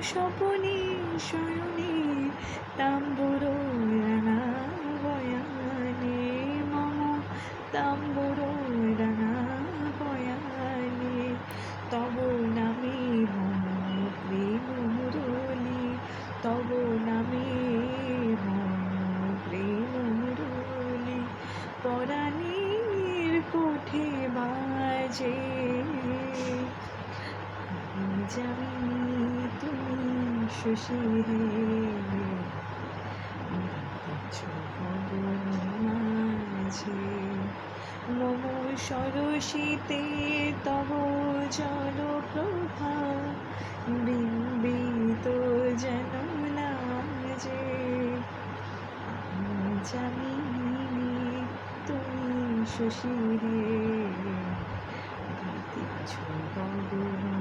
স্বপনে শয়নে তাম্বুর রাঙা বয়ানে মম তাম্বুর রাঙা বয়ানে তব নামে মম প্রেম মুরলী তব নামে মম প্রেম মুরলী পরাণের কোঠে বাজে জানি তুমি শশী হে মাঝে মম সরসিতে তব জলপ্রভা বিম্বিত যেন লাজে জানি তুমি শশী হে দিচ্ছ গগন